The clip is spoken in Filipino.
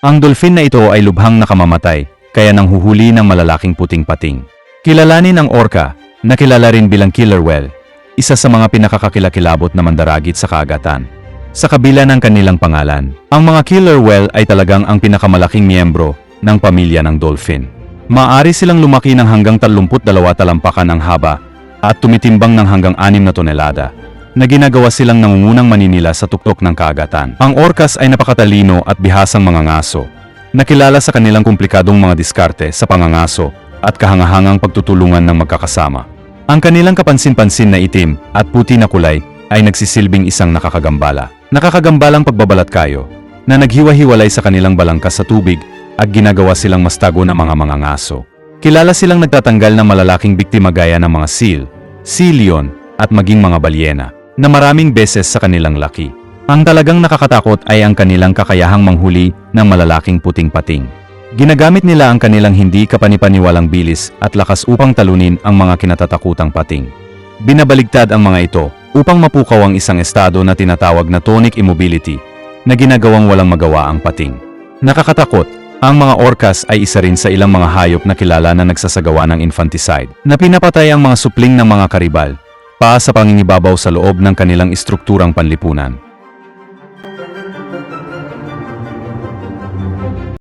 Ang dolphin na ito ay lubhang nakamamatay, kaya nanghuhuli ng malalaking puting pating. Kilalanin ang orca, na kilala rin bilang killer whale, isa sa mga pinakakakilakilabot na mandaragit sa kaagatan. Sa kabila ng kanilang pangalan, ang mga killer whale ay talagang ang pinakamalaking miyembro ng pamilya ng dolphin. Maaari silang lumaki ng hanggang 32 talampakan ang haba at tumitimbang ng hanggang 6 na tonelada, na ginagawa silang nangungunang maninila sa tuktok ng kaagatan. Ang orcas ay napakatalino at bihasang mga ngaso, nakilala sa kanilang komplikadong mga diskarte sa pangangaso at kahangahangang pagtutulungan ng magkakasama. Ang kanilang kapansin-pansin na itim at puti na kulay ay nagsisilbing isang nakakagambala. Nakakagambalang pagbabalat kayo na naghiwa-hiwalay sa kanilang balangkas sa tubig at ginagawa silang mas tago ng mga ngaso. Kilala silang nagtatanggal ng malalaking biktima gaya ng mga seal, sea lion at maging mga balyena, na maraming beses sa kanilang laki. Ang talagang nakakatakot ay ang kanilang kakayahang manghuli ng malalaking puting pating. Ginagamit nila ang kanilang hindi kapanipaniwalang bilis at lakas upang talunin ang mga kinatatakutang pating. Binabaligtad ang mga ito upang mapukaw ang isang estado na tinatawag na tonic immobility, na ginagawang walang magawa ang pating. Nakakatakot, ang mga orcas ay isa rin sa ilang mga hayop na kilala na nagsasagawa ng infanticide, na pinapatay ang mga supling ng mga karibal, pa sa pangingibabaw sa loob ng kanilang estrukturang panlipunan.